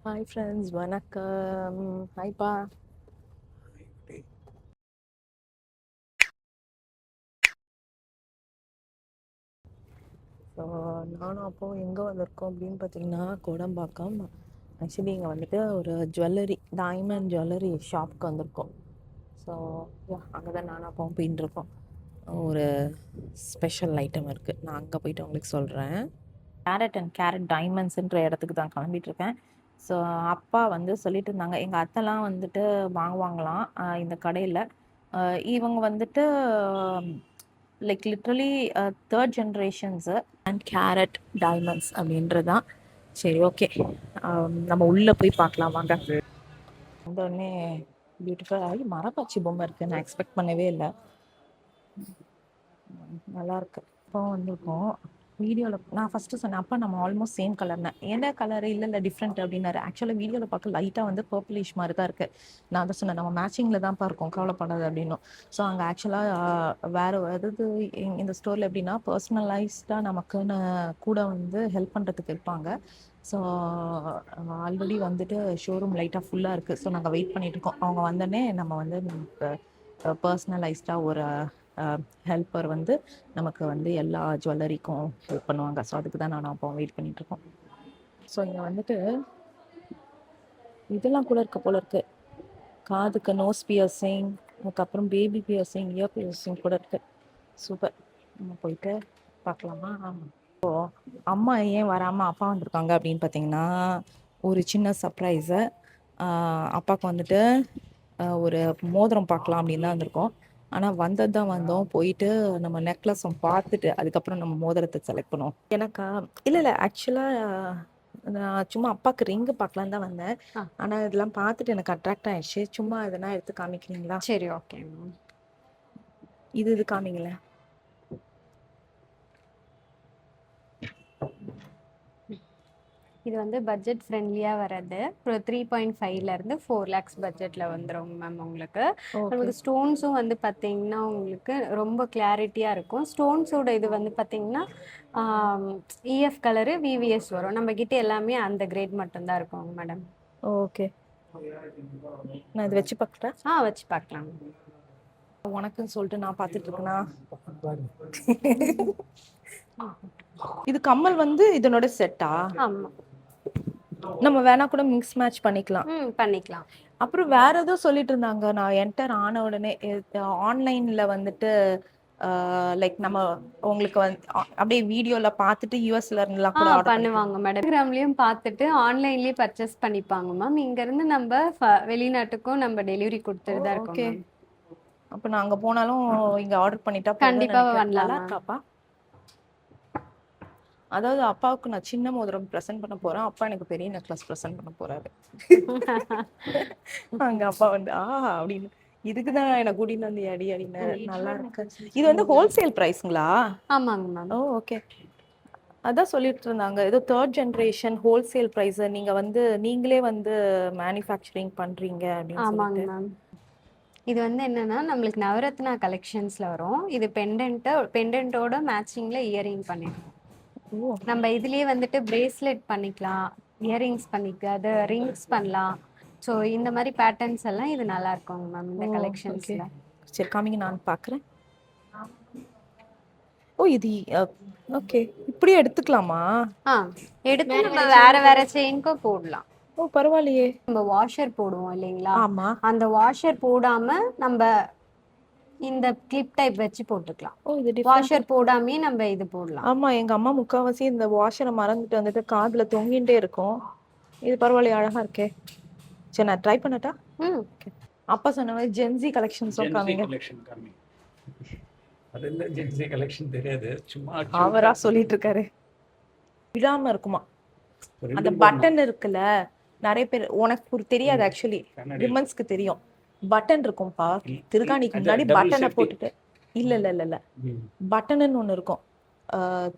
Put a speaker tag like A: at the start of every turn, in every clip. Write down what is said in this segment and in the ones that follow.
A: Hi friends, வணக்கம். ஹாய்ப்பா. So நானும் அப்போ எங்கே வந்திருக்கோம் அப்படின்னு பார்த்தீங்கன்னா கோடம்பாக்கம். ஆக்சுவலி இங்கே வந்துட்டு ஒரு டைமண்ட் ஜுவல்லரி ஷாப்க்கு வந்திருக்கோம். ஸோ அங்கே தான் நானும் அப்போ போயின்னு இருக்கோம். ஒரு ஸ்பெஷல் ஐட்டம் இருக்குது, நான் அங்கே போயிட்டு உங்களுக்கு சொல்கிறேன். கேரட் டைமண்ட்ஸுன்ற இடத்துக்கு தான் கிளம்பிட்டு இருக்கேன். ஸோ அப்பா வந்து சொல்லிட்டு இருந்தாங்க, எங்கள் அத்தைலாம் வந்துட்டு வாங்குவாங்களாம் இந்த கடையில். இவங்க வந்துட்டு like literally third generations and carat diamonds அப்படின்றது தான். சரி, ஓகே, நம்ம உள்ளே போய் பார்க்கலாம் வாங்க. வந்தோடனே பியூட்டிஃபுல்லாகி மரப்பாச்சி பொம்மை இருக்குது, நான் எக்ஸ்பெக்ட் பண்ணவே இல்லை. நல்லாயிருக்கு. இப்போ வந்திருக்கோம். வீடியோவில் நான் ஃபஸ்ட்டு சொன்னேன், அப்பா நம்ம ஆல்மோஸ்ட் சேம் கலர்னு. என்ன கலர் இல்லை டிஃப்ரெண்ட் அப்படின்னாரு. ஆக்சுவலாக வீடியோவில் பார்க்க லைட்டாக வந்து பர்பிளிஷ் மாதிரி தான் இருக்குது. நான் தான் சொன்னேன், நம்ம மேட்சிங்கில் தான் பார்க்கோம், கவலைப்படாது அப்படின்னும். ஸோ அங்கே ஆக்சுவலாக வேறு எதாவது இந்த ஸ்டோரில் எப்படின்னா பர்சனலைஸ்டாக நமக்குன்னு கூட வந்து ஹெல்ப் பண்ணுறதுக்கு இருப்பாங்க. ஸோ ஆல்ரெடி வந்துட்டு ஷோரூம் லைட்டாக ஃபுல்லாக இருக்குது. ஸோ நாங்கள் வெயிட் பண்ணிட்டு இருக்கோம். அவங்க வந்தோடனே நம்ம வந்து பர்சனலைஸ்டாக ஒரு ஹெல்ப்பர் வந்து நமக்கு வந்து எல்லா ஜுவல்லரிக்கும் ஹெல்ப் பண்ணுவாங்க. ஸோ அதுக்கு தான் நான் அப்போ வெயிட் பண்ணிகிட்ருக்கோம். ஸோ இங்கே வந்துட்டு இதெல்லாம் கூட இருக்க போல இருக்குது, காதுக்கு நோஸ் பியர்சிங், அதுக்கப்புறம் பேபி பியர்சிங், இயர் பியர்சிங் கூட இருக்குது. சூப்பர், நம்ம போயிட்டு பார்க்கலாமா? ஆமாம். ஸோ அம்மா ஏன் வராமல் அப்பா வந்திருக்காங்க அப்படின்னு பார்த்தீங்கன்னா, ஒரு சின்ன சர்ப்ரைஸை அப்பாவுக்கு வந்துட்டு ஒரு மோதிரம் பார்க்கலாம் அப்படின்னு தான் வந்திருக்கோம். ஆனால் வந்தது தான் வந்தோம், போயிட்டு நம்ம நெக்லஸும் பார்த்துட்டு அதுக்கப்புறம் நம்ம மோதிரத்தை செலக்ட் பண்ணுவோம். எனக்கா இல்லை ஆக்சுவலாக நான் சும்மா அப்பாவுக்கு ரிங்கு பார்க்கலான்னு தான் வந்தேன். ஆனால் இதெல்லாம் பார்த்துட்டு எனக்கு அட்ராக்ட் ஆயிடுச்சு. சும்மா எதனா எடுத்து காமிக்கிறீங்களா?
B: சரி, ஓகே.
A: இது காமிங்களேன்.
B: இது வந்து பட்ஜெட் ஃப்ரெண்ட்லியாக வர்றது. ஒரு 3.5லேருந்து 4 lakhs பட்ஜெட்டில் வந்துடும் மேம். உங்களுக்கு நமக்கு ஸ்டோன்ஸும் வந்து பார்த்தீங்கன்னா உங்களுக்கு ரொம்ப கிளாரிட்டியாக இருக்கும். ஸ்டோன்ஸோட இது வந்து பார்த்தீங்கன்னா இஎஃப் கலரு விவிஎஸ் வரும். நம்மக்கிட்ட எல்லாமே அந்த கிரேட் மட்டும்தான் இருக்குங்க மேடம்.
A: ஓகே, நான் இது வச்சு பார்க்குறேன்.
B: வச்சு பார்க்கலாம்.
A: உனக்குன்னு சொல்லிட்டு நான் பார்த்துட்டு இருக்கேனா? இது கம்மல் வந்து இதனோட செட்டா?
B: ஆமாம்,
A: நம்ம வேணா கூட மிக்ஸ் மேட்ச் பண்ணிக்கலாம்.
B: பண்ணிக்கலாம்.
A: அப்புறம் வேற ஏதோ சொல்லிட்டு இருந்தாங்க, நான் என்டர் ஆன உடனே ஆன்லைன்ல வந்துட்டு லைக் நம்ம உங்களுக்கு வந்து அப்படியே வீடியோல பார்த்துட்டு யூஎஸ்ல இருந்துலாம் கூட ஆர்டர்
B: பண்ணுவாங்க மேடம். டெலிகிராம்லயும் பார்த்துட்டு ஆன்லைன்லயே பர்ச்சேஸ் பண்ணிப்பாங்க மேம். இங்க இருந்து நம்ம வெளிநாட்டுக்கும் நம்ம டெலிவரி கொடுத்துட்டு தான் இருக்கோம் மேம்.
A: அப்ப நான் அங்க போனாலும் இங்க ஆர்டர் பண்ணிட்டா
B: கண்டிப்பா பண்ணலாம்.
A: இருக்காப்பா? அதாவது அப்பாவுக்கு நான் சின்ன மோதிரம் ப்ரெசென்ட் பண்ண போறேன், அப்பா எனக்கு பெரிய நெக்லஸ் ப்ரெசென்ட் பண்ண போறாரு. அங்க அப்பா வந்து அப்படின்னு இதுக்குதான் எனக்கு கூட்டிட்டு வந்து அடி அடின்னு. நல்லா இருக்கு. இது வந்து ஹோல்சேல் பிரைஸ்ங்களா?
B: ஆமாங்க மேம்.
A: ஓகே. அதான் சொல்லிட்டு இருந்தாங்க, ஏதோ தேர்ட் ஜென்ரேஷன் ஹோல்சேல் பிரைஸ் நீங்க வந்து நீங்களே வந்து மேனுஃபேக்சரிங் பண்றீங்க அப்படின்னு.
B: ஆமாங்க மேம். இது வந்து என்னன்னா நம்மளுக்கு நவரத்னா கலெக்ஷன்ஸ்ல வரும். இது பெண்டன்ட்டோட மேட்சிங்ல இயரிங் பண்ணிருக்கோம். நம்ம இதுலயே வந்துட்டு பிரேஸ்லெட் பண்ணிக்கலாம், இயரிங்ஸ் பண்ணிக்கலாம், அது ரிங்ஸ் பண்ணலாம். ஸோ இந்த மாதிரி பேட்டர்ன்ஸ் எல்லாம் இது நல்லா இருக்குங்க மேம் இந்த கலெக்ஷன்ஸ்ல.
A: சரி காமிங்க, நான் பார்க்குறேன். இது ஓகே, இப்படியே எடுத்துக்கலாமா?
B: எடுத்து நம்ம வேற செயின்க்கும் போடலாம்.
A: பரவாயில்லையே.
B: நம்ம வாஷர் போடுவோம் இல்லைங்களா?
A: ஆமா.
B: அந்த வாஷர் போடாம நம்ம இந்த கிளிப் டைப் வச்சு போட்டுக்கலாம். வாஷர் போடாமே நம்ம இது போடலாம்.
A: ஆமா, எங்க அம்மா முக்காவாசி இந்த வாஷரை மறந்துட்டு வந்துட்டு காதுல தொங்கிட்டே இருக்கும். இது பரவாயில்லையே, அழகா இருக்கே. சரி, நான் ட்ரை பண்ணட்டா? அப்பா சொன்ன மாதிரி ஜென்சி கலெக்ஷன்ஸ் காமிங்க.
C: அது இல்ல, ஜென்சி கலெக்ஷன் தெரியாது, சும்மா
A: அவரா சொல்லிட்டு இருக்காரு. விடாம இருக்குமா அந்த பட்டன் இருக்குல்ல? நிறைய பேர் உனக்கு தெரியாது, ஆக்சுவலி விமன்ஸ்க்கு தெரியும். பட்டன் இருக்கும்பா, திருகாணிக்கு முன்னாடி பட்டனை போட்டுட்டு. இல்ல பட்டன்னு ஒண்ணு இருக்கும்.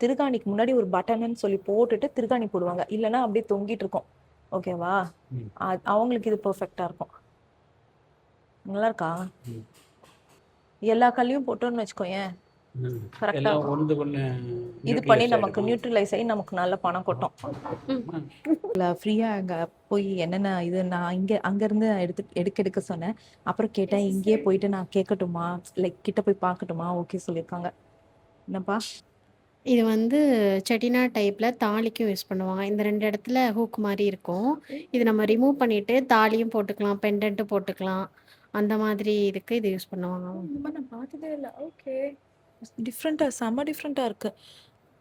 A: திருகாணிக்கு முன்னாடி ஒரு பட்டன்னு சொல்லி போட்டுட்டு திருகாணி போடுவாங்க, இல்லைன்னா அப்படியே தொங்கிட்டு இருக்கும். ஓகேவா? அவங்களுக்கு இது பெர்ஃபெக்டா இருக்கும். நல்லா இருக்கா? எல்லா கல்லையும் போட்டோன்னு வச்சுக்கோயேன், கரெக்டா
C: எல்லாம் ஒன்று ஒன்று
A: இது பண்ணி நமக்கு நியூட்ரலைஸ் ஆகி நமக்கு நல்ல பணம் கொட்டும். இல்லை ஃப்ரீயாக அங்கே போய் என்னென்ன இது நான் அங்கேருந்து எடுக்க சொன்னேன். அப்புறம் கேட்டேன் இங்கேயே போயிட்டு நான் கேட்கட்டுமா, லைக் கிட்ட போய் பார்க்கட்டுமா, ஓகே சொல்லியிருக்காங்க. என்னப்பா?
D: இது வந்து செட்டிநாட் டைப்பில் தாலிக்கும் யூஸ் பண்ணுவாங்க. இந்த 2 இடத்துல ஹூக் மாதிரி இருக்கும். இது நம்ம ரிமூவ் பண்ணிவிட்டு தாலியும் போட்டுக்கலாம், பெண்டன்ட்டும் போட்டுக்கலாம். அந்த மாதிரி இதுக்கு இது யூஸ் பண்ணுவாங்க.
A: இந்த மாதிரி நான் பார்த்ததே இல்லை. ஓகே, டிஃப்ரெண்ட்டாக, செம்ம டிஃப்ரெண்ட்டாக இருக்கு.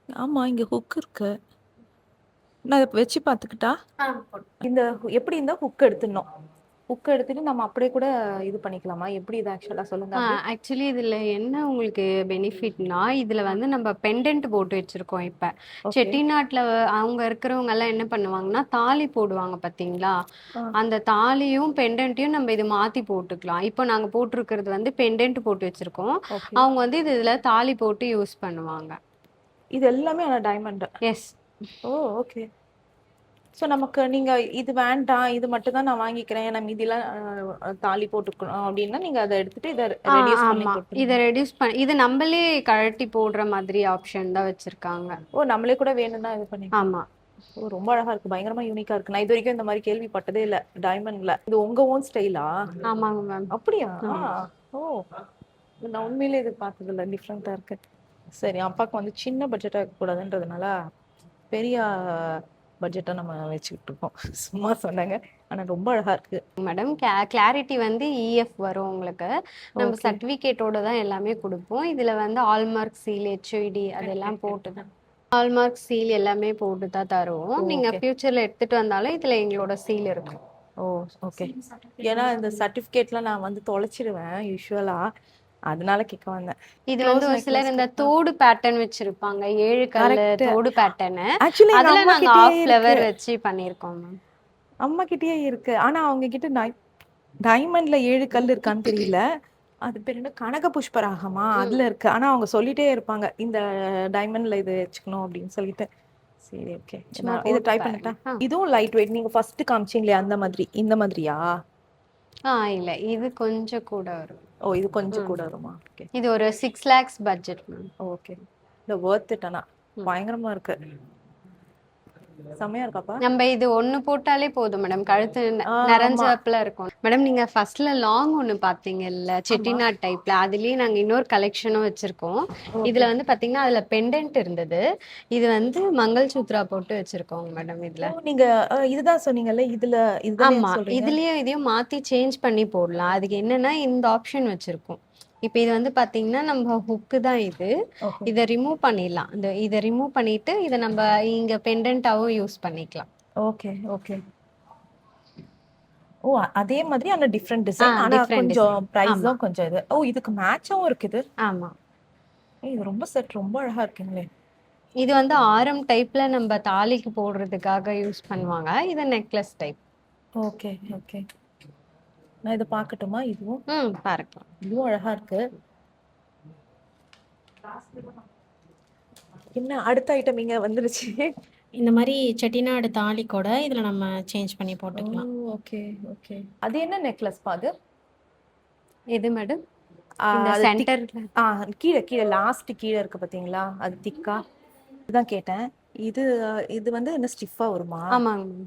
A: ஆமாம், இங்கே ஹுக் இருக்கு. நான் இதை வச்சு பார்த்துக்கிட்டா இந்த எப்படி இருந்தால் ஹுக் எடுத்துடணும். ஹுக் எடுத்துட்டு நம்ம அப்படியே கூட இது பண்ணிக்கலாமா? எப்படி இது ஆக்சுவலாக சொல்லுங்க.
B: ஆக்சுவலி இதில் என்ன உங்களுக்கு பெனிஃபிட்னா, இதில் வந்து நம்ம பெண்டன்ட் போட்டு வச்சுருக்கோம். இப்போ செட்டிநாட்டில் அவங்க இருக்கிறவங்க எல்லாம் என்ன பண்ணுவாங்கன்னா, தாலி போடுவாங்க பார்த்தீங்களா, அந்த தாலியும் பெண்டன்ட்டையும் நம்ம இது மாற்றி போட்டுக்கலாம். இப்போ நாங்கள் போட்டிருக்கிறது வந்து பெண்டன்ட் போட்டு வச்சுருக்கோம். அவங்க வந்து இதில் தாலி போட்டு யூஸ் பண்ணுவாங்க.
A: இது எல்லாமே ஆனால் டைமண்ட்.
B: எஸ்.
A: ஓ, ஓகே. ஸோ நமக்கு நீங்கள் இது வேண்டாம், இது மட்டும் தான் நான் வாங்கிக்கிறேன், நான் மீதிலாம் தாலி போட்டுக்கணும் அப்படின்னா நீங்கள் அதை எடுத்துட்டு இதை ரெடியூஸ் பண்ணி
B: ஆமாம், இதை ரெடியூஸ் பண்ணி இது நம்மளே கழட்டி போடுற மாதிரி ஆப்ஷன் தான் வச்சுருக்காங்க.
A: ஓ, நம்மளே கூட வேணும்னா இது பண்ணி.
B: ஆமாம்.
A: ஓ, ரொம்ப அழகா இருக்கு, பயங்கரமா யூனிக்கா இருக்கு. நான் இது வரைக்கும் இந்த மாதிரி கேள்விப்பட்டதே இல்லை டைமண்ட்ல. இது உங்க ஓன் ஸ்டைலா?
B: ஆமாங்க மேம்.
A: அப்படியா? ஓ, நான் உண்மையிலே இது பார்த்தது இல்லை, டிஃப்ரெண்டா இருக்கு. சரி, அப்பாவுக்கு வந்து சின்ன பட்ஜெட்டா இருக்கக்கூடாதுன்றதுனால பெரிய பட்ஜெட்டா நம்ம வச்சுக்கிட்டு இருக்கோம். சும்மா சொன்னாங்க, ஆனா ரொம்ப அழகா இருக்கு
B: மேடம். கிளாரிட்டி வந்து இஎஃப் வரும் உங்களுக்கு. நம்ம சர்டிஃபிகேட்டோட தான் எல்லாமே கொடுப்போம். இதுல வந்து ஹால்மார்க் சீல், ஹெச்ஐடி அதெல்லாம் போட்டு தான், ஹால்மார்க் சீல் எல்லாமே போட்டு தான் தருவோம். நீங்க ஃபியூச்சர்ல எடுத்துட்டு வந்தாலும் இதுல எங்களோட சீல் இருக்கும்.
A: ஓ, ஓகே. ஏன்னா இந்த சர்டிஃபிகேட்லாம் நான் வந்து தொலைச்சிடுவேன் யூஸ்வலா, அதனால கேட்க வந்தேன்.
B: இது வந்து ஒரு சிலர் இந்த தோடு பேட்டர்ன் வச்சிருப்பாங்க, 7 கல்லு தோடு பேட்டர்ன். அதுல நாங்க ஆஃப் ஃப்ளவர் வச்சு பண்ணிருக்கோம் மேம்.
A: அம்மா கிட்டயே இருக்கு, ஆனா அவங்க கிட்ட டைமண்ட்ல 7 கல் இருக்கான்னு தெரியல. அது பேர் என்ன, கனக புஷ்பராகமா, அதுல இருக்கு. ஆனா அவங்க சொல்லிட்டே இருப்பாங்க இந்த டைமண்ட்ல இது வச்சுக்கணும் அப்படின்னு சொல்லிட்டு. சரி, ஓகே, இதை ட்ரை பண்ணிட்டேன். இதுவும் லைட் வெயிட். நீங்க ஃபர்ஸ்ட் காமிச்சீங்களே அந்த மாதிரி, இந்த மாதிரியா?
B: இல்ல, இது கொஞ்சம் கூட வரும்.
A: ஓ, இது கொஞ்சம் கூட வருமா? ஓகே.
B: இது ஒரு 6 lakhs பட்ஜெட் மேம்.
A: ஓகே, இந்த வர்த் இட். ஆனா பயங்கரமா இருக்கு, செமையா இருக்காப்பா.
B: நம்ம இது ஒண்ணு போட்டாலே போதும் மேடம், கழுத்து நிறைஞ்சாப்புல இருக்கும். மேடம், நீங்க ஃபர்ஸ்ட்ல லாங் ஒண்ணு பாத்தீங்கல்ல செட்டிநாட் டைப்ல, அதுலயே நாங்க இன்னொரு கலெக்ஷனும் வச்சிருக்கோம். இதுல வந்து பாத்தீங்கன்னா அதுல பெண்டன்ட் இருந்தது. இது வந்து மங்கள் சூத்ரா போட்டு வச்சிருக்கோங்க மேடம். இதுல
A: நீங்க இதுதான் சொன்னீங்கல்ல,
B: ஆமா, இதுலயும் இதையும் மாத்தி சேஞ்ச் பண்ணி போடலாம். அதுக்கு என்னன்னா இந்த ஆப்ஷன் வச்சிருக்கோம். இப்போ இது வந்து பாத்தீங்கன்னா நம்ம ஹுக்கு தான் இது. இதை ரிமூவ் பண்ணிடலாம். இதை ரிமூவ் பண்ணிட்டு இதை நம்ம இங்க பெண்டன்ட்டாவும் யூஸ் பண்ணிக்கலாம்.
A: Okay, okay. ஓ, அதே மாதிரி ஆனா டிஃபரெண்ட் டிசைன், ஆனா கொஞ்சம் பிரைஸும் கொஞ்சம் இது. ஓ, இதுக்கு மேட்சாவும் இருக்குது.
B: ஆமா,
A: இது ரொம்ப செட், ரொம்ப அழகா இருக்குங்களே.
B: இது வந்து ஆரம் டைப்ல நம்ம தாலிக்கு போடுறதுக்காக யூஸ் பண்ணுவாங்க. இது நெக்லஸ் டைப்.
A: Okay, okay. நான் இதை பார்க்கட்டுமா? இதுவும்
B: பாருங்க,
A: இதுவும் அழகா இருக்கு. என்ன அடுத்த ஐட்டம் இங்க வந்துருச்சு?
D: இந்த மாதிரி செட்டிநாடு தாலி கூட இதில் நம்ம சேஞ்ச் பண்ணி போட்டுக்கலாம்.
A: Okay, okay. அது என்ன நெக்லஸ் பாது?
B: எது மேடம்? இந்த சென்டர்ல
A: கீழே கீழே லாஸ்ட் கீழே இருக்கு பாத்தீங்களா, அது திக்கா, இதுதான் கேட்டேன். இது வந்து என்ன ஸ்டிஃபா வருமா?
B: ஆமாங்க.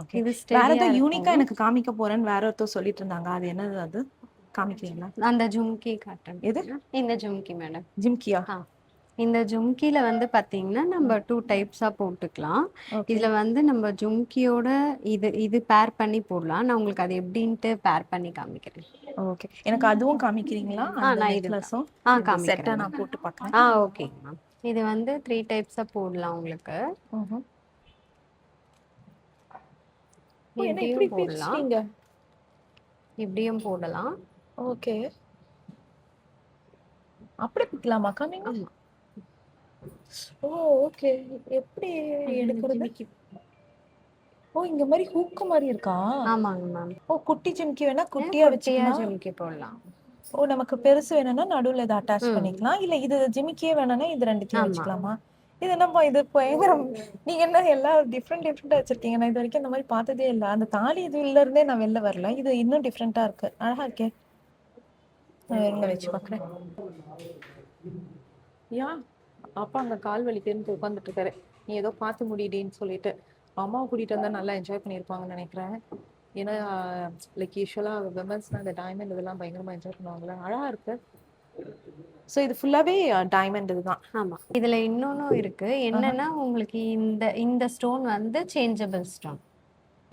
A: ஓகே. வேற ஏதோ யூனிக்கா எனக்கு காமிக்க போறேன்னு வேற ஒருத்தர் சொல்லிட்டு இருந்தாங்க, அது என்னது? அது காமிக்கிறீங்களா?
B: அந்த ஜும்கி காட்டன்.
A: எது?
B: இந்த ஜும்கி மேடம்.
A: ஜிம்கியா?
B: இந்த ஜும்கில வந்து பாத்தீங்கன்னா நம்ம 2 டைப்ஸா போட்டுக்கலாம். இதுல வந்து நம்ம ஜும்கியோட இது பேர் பண்ணி போடலாம். நான் உங்களுக்கு அது எப்படின்ட்டு பேர் பண்ணி காமிக்கிறேன்.
A: ஓகே, எனக்கு அதுவும் காமிக்கிறீங்களா?
B: நான் இது
A: காமிக்கிறேன், செட்டா நான் போட்டு பார்க்கறேன்.
B: Okay ma'am. இது வந்து 3 டைப்ஸா போடலாம் உங்களுக்கு. இப்படியும் போடலாம், இப்படியும் போடலாம்.
A: ஓகே, அப்படி பிக்கலாமா? காமிங்க. ஓ, ஓகே. எப்படி எடுக்கிறது? ஓ, இங்க மாதிரி ஹூக் மாதிரி இருக்கா?
B: ஆமாங்க மேம்.
A: ஓ, குட்டி ஜிம்கி வேணா குட்டியா வச்சுக்கலாம்,
B: ஜிம்கி போடலாம்.
A: ஓ, நமக்கு பெருசு வேணும்னா நடுவுல இதை அட்டாச் பண்ணிக்கலாம், இல்ல இது ஜிமிக்கியே வேணும்னா இது ரெண்டுத்தையும் வச்சுக்கலாமா? இது என்னப்பா இது பயங்கரம், நீங்க என்ன எல்லாம் டிஃப்ரெண்டா வச்சிருக்கீங்க. நான் இது வரைக்கும் இந்த மாதிரி பார்த்ததே இல்லை. அந்த தாலி இதுல இருந்தே நான் வெளில வரல, இது இன்னும் டிஃப்ரெண்டா இருக்கு, அழகா இருக்கே. நான் இங்க வச்சு பார்க்குறேன். யா அப்பா அங்கே கால் வலிக்குதுன்னு உட்காந்துட்டு இருக்காரு. நீ ஏதோ பார்த்து முடிடின்னு சொல்லிட்டு அம்மாவை கூட்டிகிட்டு வந்தால் நல்லா என்ஜாய் பண்ணியிருப்பாங்கன்னு நினைக்கிறேன். ஏன்னா லைக் யூஸ்வலாக விமன்ஸ்னால் அந்த டைமண்ட் இதெல்லாம் பயங்கரமாக என்ஜாய் பண்ணுவாங்கல்ல. அழகாக இருக்கு. ஸோ இது ஃபுல்லாகவே டைமண்ட் இதுதான்.
B: ஆமா. இதுல இன்னொன்னும் இருக்கு. என்னன்னா உங்களுக்கு இந்த இந்த ஸ்டோன் வந்து சேஞ்சபிள் ஸ்டோன்.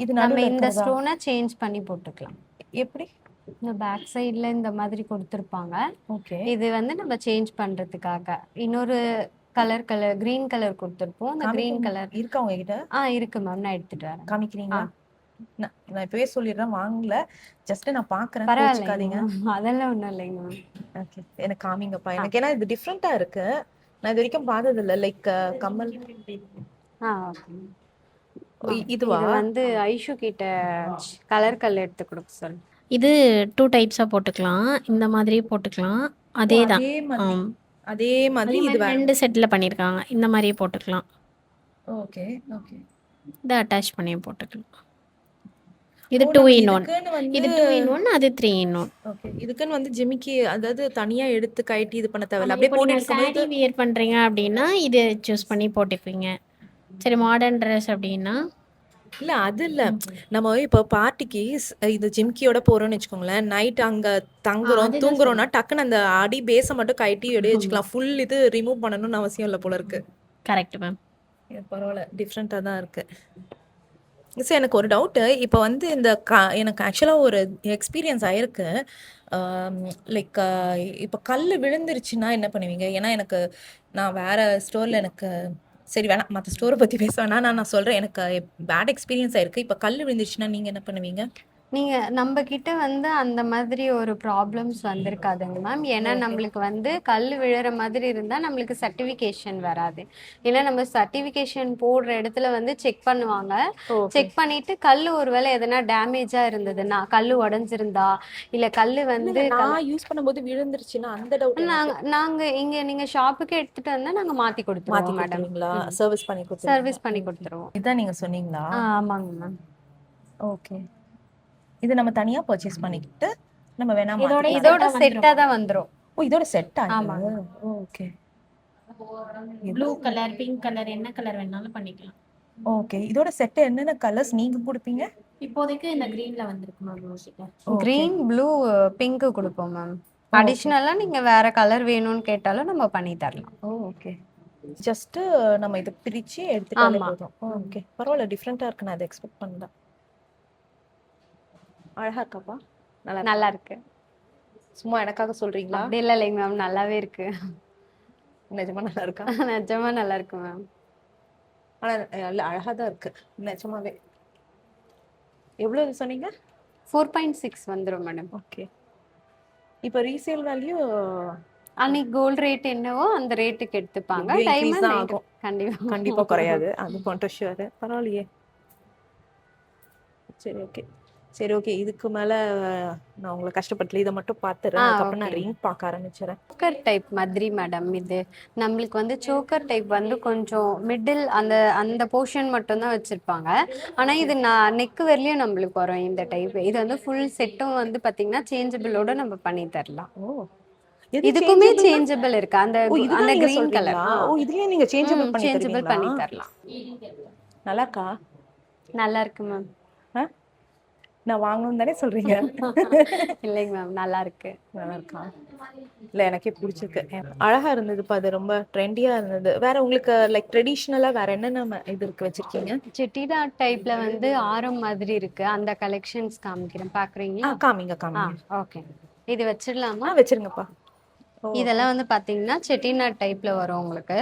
A: இது
B: நம்ம
A: நடுவில்
B: இந்த
A: இருக்கிறதா?
B: ஸ்டோனை சேஞ்ச் பண்ணி போட்டுக்கலாம்.
A: எப்படி?
B: இந்த பேக் சைடுல இந்த மாதிரி கொடுத்துருப்பாங்க.
A: ஓகே.
B: இது வந்து நம்ம சேஞ்ச் பண்றதுக்காக இன்னொரு கிரீன் கலர் கொடுத்துருப்போம். அந்த கிரீன் கலர்
A: இருக்கா உங்ககிட்ட?
B: இருக்கு மேம். நான் எடுத்துட்டு வரேன்.
A: காமிக்கிறீங்களா? நான் இப்பவே சொல்லிடுறேன், வாங்கல. ஜஸ்ட் நான் பாக்குறேன்,
B: பரவாயில்லைங்க
A: கோச்சுக்காதீங்க.
B: மேம். அதெல்லாம் ஒன்றும் இல்லைங்க மேம்.
A: ஓகே, எனக்கு காமிங்கப்பா. எனக்கு ஏன்னா இது டிஃப்ரெண்டா இருக்கு. நான் இது வரைக்கும் பார்த்தது இல்ல. லைக் கம்மல்.
B: ஓகே.
A: இதுவா?
B: இது வந்து ஐஷு கிட்ட கலர் எடுத்து கொடுக்க சொல்லு.
D: இது 2 டைப்ஸா போட்டுக்கலாம். இந்த மாதிரி போட்டுக்கலாம். அதே தான்.
A: அதே மாதிரி அதே மாதிரி
D: அதே
A: இது
D: மாதிரி
A: வேற.
D: 2 செட்ல பண்ணியிருக்காங்க. இந்த மாதிரியே போட்டுக்கலாம்.
A: Okay okay.
D: இதை அட்டாச் பண்ணி போட்டுக்கலாம். இது 2 in 1.
A: இதுக்குன்னு வந்து
D: இது 2 in 1, அது 3 in 1.
A: ஓகே. இதுக்குன்னு வந்து ஜிமிக்கி அதாவது தனியா எடுத்து கழட்டி இது பண்ண தேவையில்ல. அப்படியே போட்டு
D: சாரி
A: இருக்கும்போது
D: வியர் பண்றீங்க அப்படின்னா இது சூஸ் பண்ணி போட்டுக்குவீங்க. சரி, மாடர்ன் ட்ரெஸ் அப்படின்னா
A: இல்ல அது இல்ல. நம்ம இப்போ பார்ட்டிக்கு இது ஜிம்கியோட போறோம்னு வச்சுக்கோங்களேன். நைட் அங்க தங்குறோம்,
D: அதுதான்
A: தூங்குறோம்னா டக்குன்னு அந்த அடி பேஸை மட்டும் கழட்டி எடுத்து வச்சுக்கலாம். ஃபுல் இது ரிமூவ் பண்ணணும்னு அவசியம் இல்லை போல இருக்கு.
D: Correct ma'am.
A: இது பரவாயில்ல, டிஃப்ரெண்ட்டாக தான் இருக்கு. சார் எனக்கு ஒரு டவுட்டு. இப்போ வந்து இந்த எனக்கு ஆக்சுவலாக ஒரு எக்ஸ்பீரியன்ஸ் ஆயிருக்கு. லைக் இப்போ கல் விழுந்துருச்சுன்னா என்ன பண்ணுவீங்க? ஏன்னா எனக்கு நான் வேற ஸ்டோரில் எனக்கு சரி வேணாம், மற்ற ஸ்டோரை பற்றி பேச வேணாம். நான் சொல்கிறேன், எனக்கு பேட் எக்ஸ்பீரியன்ஸ் ஆயிருக்கு. இப்போ கல் விழுந்துருச்சுன்னா நீங்கள் என்ன பண்ணுவீங்க?
B: நீங்க நம்ம கிட்ட வந்து அந்த மாதிரி ஒரு ப்ராப்ளம்ஸ் வந்திருக்காதுங்க மேம். ஏன்னா நம்மளுக்கு வந்து கல் விழுற மாதிரி இருந்தா நம்மளுக்கு சர்டிஃபிகேஷன் வராது. ஏன்னா நம்ம சர்டிஃபிகேஷன் போடுற இடத்துல வந்து செக் பண்ணுவாங்க. செக் பண்ணிட்டு கல் ஒருவேளை எதனா டேமேஜா இருந்ததுன்னா, கல் உடஞ்சிருந்தா இல்ல கல் வந்து
A: நான் யூஸ் பண்ணும்போது விழுந்துருச்சுன்னா அந்த டவுட்
B: நாங்க இங்க நீங்க ஷாப்புக்கு எடுத்துட்டு வந்தா நாங்க மாத்தி கொடுத்துருவோம் மேடம்.
A: சர்வீஸ் பண்ணி கொடுத்து
B: சர்வீஸ் பண்ணி கொடுத்துருவோம்.
A: இதான் நீங்க சொன்னீங்களா?
B: ஆமாங்க மேம்.
A: ஓகே. இது நம்ம தனியா பர்ச்சேஸ் பண்ணிக்கிட்டு நம்ம வேணா
B: இதோட செட்டா தான் வந்துரும்.
A: ஓ, இதோட செட்டா?
B: ஆமாங்க.
A: Okay.
D: Blue colour, pink colour, என்ன கலர் வேணாலும் பண்ணிக்கலாம்.
A: ஓகே. இதோட செட் என்னென்ன கலர்ஸ் நீங்க கொடுப்பீங்க?
D: இப்போதைக்கு இந்த கிரீன்ல வந்திருக்கு மேம் யோசிக்க.
B: கிரீன், ப்ளூ, பிங்க் கொடுப்போம் மேம். அடிஷனலா நீங்க வேற கலர் வேணும்னு கேட்டாலும் நம்ம பண்ணி தரலாம்.
A: ஓகே. ஜஸ்ட் நம்ம இத பிரிச்சு எடுத்துட்டாலே
B: ஆமா.
A: போதும். ஓகே, பரவாயில்ல, டிஃப்ரெண்டா இருக்கு. நான் அதை எக்ஸ்பெக்ட் பண்ணல. அழகா இருக்காப்பா.
B: நல்லா இருக்கு.
A: சும்மா எனக்காக சொல்றீங்களா?
B: அப்படி இல்லைங்க மேம். நல்லாவே இருக்கு.
A: நிஜமா நல்லா இருக்கா?
B: நிஜமா நல்லா இருக்கு மேம்.
A: ஆனா இல்ல, அழகா தான் இருக்கு நிஜமாவே. எவ்வளவு சொன்னீங்க?
B: 4.6 வந்துரும் மேடம்.
A: ஓகே. இப்போ ரீசேல் வேல்யூ
B: அன்னைக்கு கோல்ட் ரேட் என்னவோ அந்த ரேட்டுக்கு எடுத்துப்பாங்க.
A: increase
B: டைம்
A: தான் ஆகும்.
B: கண்டிப்பா
A: கண்டிப்பா குறையாது. அது கொண்டு ஷூர். பரவாயில்லையே. சரி ஓகே. சரி ஓகே. இதுக்கு மேல நான் உங்களை கஷ்டப்படல. இதை மட்டும் பார்த்துறேன். அதுக்கப்புறம் நான் ரிங் பார்க்க ஆரம்பிச்சிடறேன்.
B: சோக்கர் டைப் மாதிரி மேடம். இது நம்மளுக்கு வந்து சோக்கர் டைப் வந்து கொஞ்சம் மிடில் அந்த அந்த போர்ஷன் மட்டும் தான் வச்சிருப்பாங்க. ஆனா இது நெக் வரலையும் நம்மளுக்கு வரும் இந்த டைப். இது வந்து ஃபுல் செட்டும் வந்து பாத்தீங்கன்னா சேஞ்சபிளோட நம்ம பண்ணி தரலாம்.
A: ஓ,
B: இதுக்குமே சேஞ்சபிள் இருக்கு. அந்த
A: இதுதான்
B: அந்த
A: நீங்க
B: கிரீன் கலர்.
A: சொல்றீங்களா? ஓ, இதுலயே நீங்க சேஞ்சபிள் பண்ணி
B: சேஞ்சபிள்
A: தருவீங்களா?
B: பண்ணி தரலாம்.
A: நல்லா இருக்கா?
B: நல்லா இருக்கு மேம்.
A: நான் வாங்கணும்னு தானே சொல்றீங்க?
B: இல்லைங்க மேம், நல்லா இருக்கு.
A: நல்லா இருக்கா? இல்ல, எனக்கே பிடிச்சிருக்கு. அழகா இருந்ததுப்பா. அது ரொம்ப ட்ரெண்டியா இருந்தது. வேற உங்களுக்கு லைக் ட்ரெடிஷ்னலா வேற என்னென்ன இது இருக்கு வச்சிருக்கீங்க?
B: செட்டிநாட் டைப்ல வந்து ஆரம் மாதிரி இருக்கு. அந்த கலெக்ஷன்ஸ் காமிக்கிறேன், பாக்குறீங்களா?
A: காமிங்க காமிங்க.
B: ஓகே. இது வச்சிடலாமா?
A: வச்சிருங்கப்பா.
B: இதெல்லாம் வந்து பாத்தீங்கன்னா செட்டிநாட் டைப்ல வரும் உங்களுக்கு.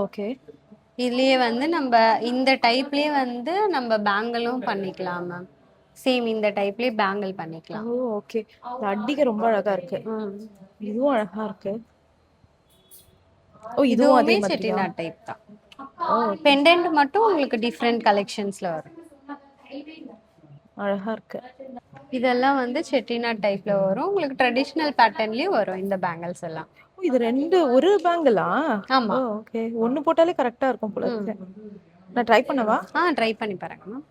A: ஓகே.
B: இதுலயே வந்து நம்ம இந்த டைப்லயே வந்து நம்ம பேங்கிளும் பண்ணிக்கலாம் மேம். சேம் இந்த டைப்லயே பேங்கிள் பண்ணிக்கலாம்.
A: ஓ, ஓகே. அடிக்க ரொம்ப அழகா இருக்கு. இதுவும் அழகா இருக்கு. ஓ, இதுவும் அதே
B: இதுவுமே
A: மாதிரியா?
B: செட்டிநாட் டைப் தான். பெண்டன்ட் மட்டும் உங்களுக்கு டிஃப்ரெண்ட் கலெக்ஷன்ஸ்ல வரும்.
A: அழகா இருக்கு.
B: இதெல்லாம் வந்து செட்டிநாட் டைப்ல வரும். உங்களுக்கு ட்ரெடிஷனல் பேட்டர்ன்லயும் வரும் இந்த பேங்கிள்ஸ் எல்லாம்.
A: ஓ, இது ரெண்டு ஒரு பேங்கிளா?
B: ஆமா.
A: ஓகே. ஒன்னு போட்டாலே கரெக்டா இருக்கும் போல இருக்கு. நான் ட்ரை பண்ணவா?
B: ட்ரை பண்ணி பாருங்க மேம்.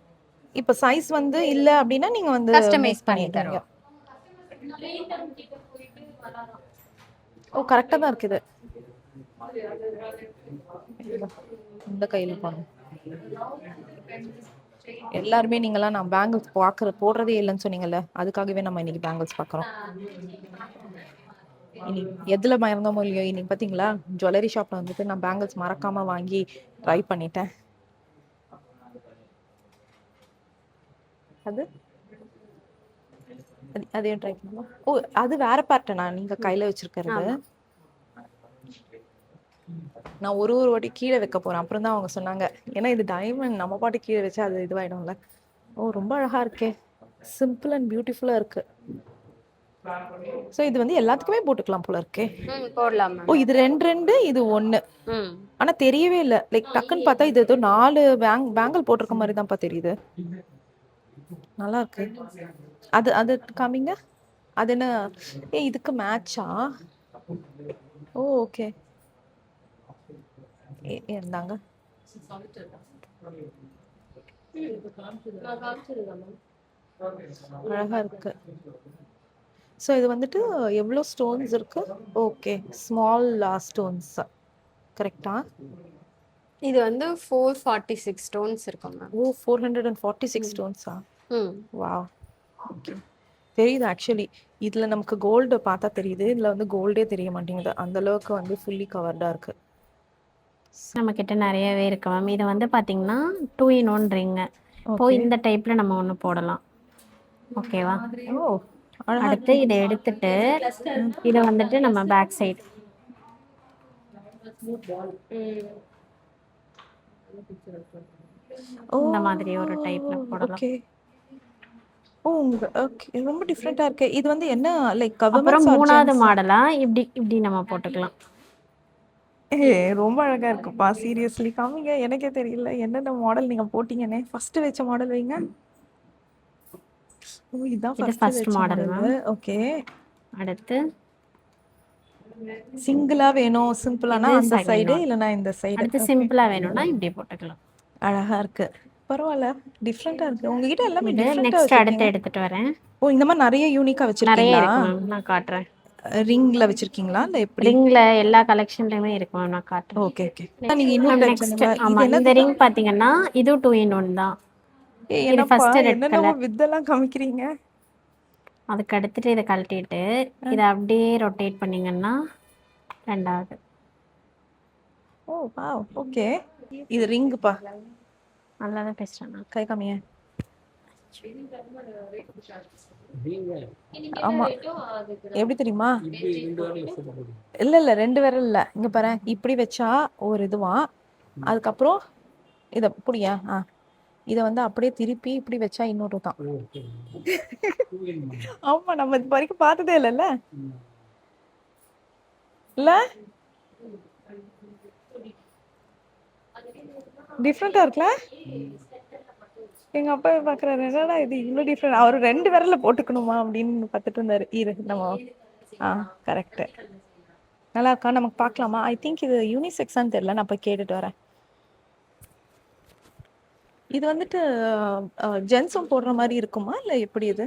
A: இப்ப சைஸ் வந்து இல்ல அப்படின்னா நீங்க வந்து
B: கஸ்டமைஸ் பண்ணி தரோம்.
A: ஓ, கரெக்டா தான் இருக்குது. இந்த கையில பாருங்க. எல்லாருமே நீங்களாம் நான் பேங்கிள்ஸ் போடுறதே இல்லைன்னு சொன்னீங்கல்ல, அதுக்காகவே நம்ம இன்னைக்கு பேங்கிள்ஸ் பார்க்குறோம். இனி எதுல மறந்தோமோ இல்லையோ, இன்னைக்கு பார்த்தீங்களா ஜுவல்லரி ஷாப்ல வந்துட்டு நான் பேங்கிள்ஸ் மறக்காம வாங்கி ட்ரை பண்ணிட்டேன். அது அதையும் ட்ரை பண்ணுமா? ஓ, அது வேற பார்ட்டனா நீங்க கையில வச்சிருக்கிறது?
B: ஆமா.
A: நான் ஒரு வாட்டி கீழே வைக்க போறேன், அப்புறம் தான் அவங்க சொன்னாங்க. ஏன்னா இது டைமண்ட், நம்ம பாட்டு கீழே வச்சா அது இதுவாயிடும்ல. ஓ, ரொம்ப அழகா இருக்கே. சிம்பிள் அண்ட் பியூட்டிஃபுல்லா இருக்கு. ஸோ இது வந்து எல்லாத்துக்குமே போட்டுக்கலாம் போல இருக்கே.
B: போடலாம்
A: ஓ,
B: மேம்.
A: இது ரெண்டு இது ஒண்ணு.
B: ம்
A: ஆனா தெரியவே இல்லை. லைக் டக்குன்னு பார்த்தா இது ஏதோ 4 பேங்கிள் போட்டிருக்க மாதிரி தான்ப்பா தெரியுது. நல்லா இருக்கு. அது அது காமிங்க. அது என்ன? இதுக்கு மேட்சா? ஓ, ஓகே. இருந்தாங்க. அழகா இருக்கு. ஸோ இது வந்துட்டு எவ்வளோ ஸ்டோன்ஸ் இருக்கு? ஓகே, ஸ்மால் ஸ்டோன்ஸ் கரெக்டா?
B: இது வந்து 446 ஸ்டோன்ஸ் இருக்கும் மேம்.
A: ஓ, 446 ஸ்டோன்ஸா?
B: ம்
A: வாவ். ஓகே, தெரியுது. ஆக்சுவலி இதுல நமக்கு கோல்டு பார்த்தா தெரியுது, இதுல வந்து கோல்டே தெரிய மாட்டேங்குது. அந்த அளவுக்கு வந்து ஃபுல்லி கவர்டா இருக்கு.
D: நம்மக்கிட்ட நிறையவே இருக்கு மேம். இது வந்து பார்த்தீங்கன்னா 2 in 1 ரிங்கு. இப்போ
A: ஓகே.
D: இந்த டைப்பில் நம்ம ஒன்று போடலாம். ஓகேவா?
A: ஓ, அழகா
D: அடுத்து இதை எடுத்துட்டு இதை வந்துட்டு நம்ம பேக் சைடு இந்த மாதிரி ஒரு டைப்ல போடலாம்.
A: ஓகே. ஓ, ஓகே, ரொம்ப டிஃப்ரெண்டா இருக்கு. இது வந்து என்ன, லைக்
D: அப்புறம்
A: கவர்மெண்ட்ஸ் ஆர்
D: 3வது
A: ஜென்ட்ஸ்?
D: மாடலா இப்படி இப்படி நம்ம போட்டுக்கலாம்.
A: ரொம்ப அழகா இருக்குப்பா. சீரியஸ்லி காமிங்க, எனக்கே தெரியல என்னென்ன மாடல் நீங்க போட்டீங்கன்னே. ஃபர்ஸ்ட் வச்ச மாடல் வைங்க. ஓ, இதான்
D: இது
A: ஃபர்ஸ்ட்
D: ஃபர்ஸ்ட்
A: வச்ச
D: மாடல்
A: மாடல்.
D: மேம்.
A: ஓகே.
D: அடுத்து
A: சிங்கிளா வேணும், சிம்பிளானா
D: இது
A: அந்த
D: செகண்ட்
A: சைடு
D: ஒன்.
A: இல்லனா இந்த சைடு.
D: அடுத்து
A: ஓகே,
D: சிம்பிளா வேணும்னா இப்படி போட்டுக்கலாம்.
A: அழகா இருக்கு. பரவாயில்ல, டிஃப்ரெண்டா இருக்கு. உங்ககிட்ட எல்லாமே
D: இது
A: டிஃப்ரெண்டா
D: நெக்ஸ்ட் அடுத்து
A: வச்சிருக்கீங்க.
D: எடுத்துட்டு வரேன்.
A: ஓ, இந்த மாதிரி நிறைய யூனிக்கா
D: நிறைய
A: வச்சிருக்கீங்களா?
D: இருக்கு மேம், நான் காட்டுறேன்.
A: ரிங்ல வச்சிருக்கீங்களா இல்ல எப்படி?
D: ரிங்ல எல்லா கலெக்ஷன்லயுமே இருக்கு மேம், நான் காட்டுறேன்.
A: Okay, okay. நீங்க இன்னொரு
D: மேம்
A: டைப்
D: நெக்ஸ்ட்
A: சொன்னீங்க.
D: ஆமா,
A: இது
D: இந்த
A: என்னது?
D: ரிங் பாத்தீங்கன்னா இது 2 in 1 தான். இது
A: என்னப்பா
D: ஃபர்ஸ்ட் ரெட்
A: என்னென்னவோ
D: கலர்.
A: வித்தெல்லாம் காமிக்கிறீங்க.
D: அதுக்கு அடுத்துட்டு இதை கழட்டிட்டு இதை அப்படியே ரொட்டேட் பண்ணீங்கன்னா ரெண்டாவது.
A: ஓ, வாவ். ஓகே, இது ரிங்குப்பா.
D: நல்லா தான் பேசுறேன் நான்.
A: கை காமிய.
C: நீங்க
A: ஆமா, எப்படி தெரியுமா?
C: இப்படி 2 வாரம் யூஸ் பண்ண முடியும்.
A: இல்ல 2 விரல் இல்ல. இங்க பாரு, இப்படி வச்சா ஒரு இதுவா, அதுக்கப்புறம் இத புடியா. இத வந்து அப்படியே திருப்பி இப்படி வச்சா இன்னொரு தான்.
C: ஓகே. 2 in 1.
A: ஆமா, நம்ம இது வரைக்கும் பார்த்ததே இல்லைல்ல.
C: ம்.
A: இல்ல, டிஃப்ரெண்டா இருக்குல்ல. எங்க அப்பா பாக்குறாரு, என்னடா இது இவ்வளவு டிஃப்ரெண்ட். அவரு 2 விரல்ல போட்டுக்கணுமா அப்படின்னு பார்த்துட்டு இருந்தாரு. இரு நம்ம கரெக்ட். நல்லா இருக்கா? நமக்கு பார்க்கலாமா? ஐ திங்க் இது யூனிசெக்ஸான்னு தெரியல, நான் போய் கேட்டுட்டு வரேன். இது வந்துட்டு ஜென்ஸும் போடுற மாதிரி இருக்குமா இல்ல எப்படி? இது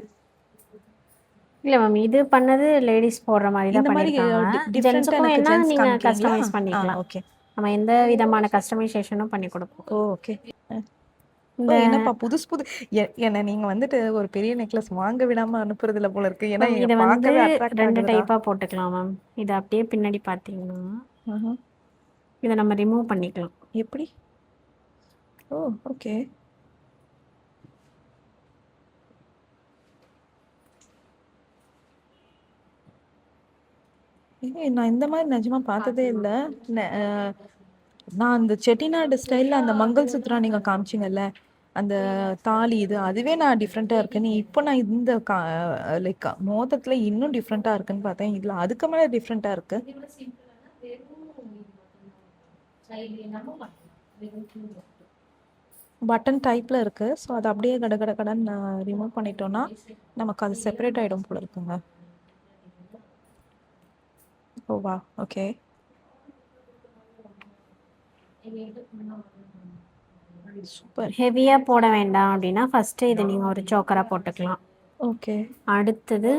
D: இல்ல மேம், இது பண்ணது லேடிஸ் போடுற மாதிரி தான்
A: இந்த மாதிரி
D: பண்ணிருக்காங்க.
A: டிஃப்ரெண்டா
D: ஜென்ஸுக்கும்
A: எனக்கு
D: வேணா
A: ஜென்ஸ்
D: நீங்க
A: காமிக்கிறீங்களா?
D: கஸ்டமைஸ் பண்ணிக்கலாம்.
A: ஓகே.
D: நம்ம எந்த விதமான கஸ்டமைசேஷனும் பண்ணி கொடுப்போம்.
A: ஓ, ஓகே.
D: இந்த
A: என்னப்பா புது என்ன நீங்க வந்துட்டு ஒரு பெரிய நெக்லஸ் வாங்க விடாம அனுப்புறது இல்ல போல இருக்கு. ஏன்னா
D: இதை வந்து
A: பார்க்கவே அட்ராக்ட்
D: 2
A: ஆகுதுடா.
D: டைப்பா போட்டுக்கலாம் மேம். இது அப்படியே பின்னாடி பாத்தீங்கன்னா இதை நம்ம ரிமூவ் பண்ணிக்கலாம்.
A: எப்படி? ஓ, ஓகே. நான் இந்த மாதிரி நிஜமா பார்த்ததே இல்ல. நான் அந்த செட்டிநாடு ஸ்டைல்ல அந்த மங்கள் சூத்ரா நீங்க காமிச்சிங்கல்ல, அந்த தாலி, இது அதுவே நான் டிஃப்ரெண்டா இருக்குன்னு இப்போ நான் இந்த லைக் மோதிரத்துல இன்னும் டிஃப்ரெண்டா இருக்குன்னு பார்த்தேன். இதுல அதுக்கு மேல டிஃப்ரெண்டா இருக்கு. பட்டன் டைப்ல இருக்கு. ஸோ அதை அப்படியே கட கட கடன்னு ரிமூவ் பண்ணிட்டோம்னா நமக்கு அது செப்பரேட் ஆயிடும் போல இருக்குங்க. ஓ, வா. ஓகே. சூப்பர்.
D: ஹெவியா போட வேண்டாம் அப்படின்னா ஃபர்ஸ்ட் இதை நீங்க ஒரு சோக்கரா போட்டுக்கலாம்.
A: ஓகே.
D: அடுத்தது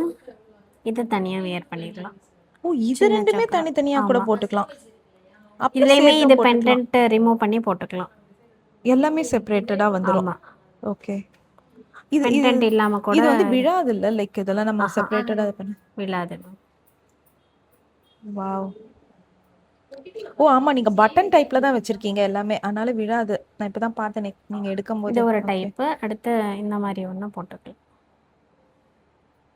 D: இதை தனியா வியர் பண்ணிடலாம்.
A: ஓ, இது
D: சின்ன
A: ரெண்டுமே
D: சோக்கரா.
A: தனித்தனியா கூட
D: ஆமா.
A: போட்டுக்கலாம். அப்புறம்
B: இதுலயுமே
A: சேர்த்தும்
B: இது
A: போட்டுக்கலாம்.
B: பெண்டன்ட் ரிமூவ் பண்ணி போட்டுக்கலாம்.
A: எல்லாமே செப்பரேட்டடா வந்துரும்.
B: ஆமா.
A: ஓகே. இது இது
B: பெண்டன்ட் இல்லாம கூட
A: இது வந்து விழாதுல்ல? லைக் இதெல்லாம் நம்ம
B: ஆஹா
A: செப்பரேட்டடா இது பண்ண.
B: விழாது.
A: வாவ்! ஓ! ஆமா. நீங்க பட்டன் டைப்ல தான் வச்சிருக்கீங்க எல்லாமே. அதனால விழாது. நான் இப்ப தான் பார்த்தேனே நீங்க
B: இது
A: எடுக்கும்போதே.
B: ஒரு
A: ஓகே.
B: டைப்பு. அடுத்து இந்த மாதிரி ஒண்ணு போட்டுக்கலாம்.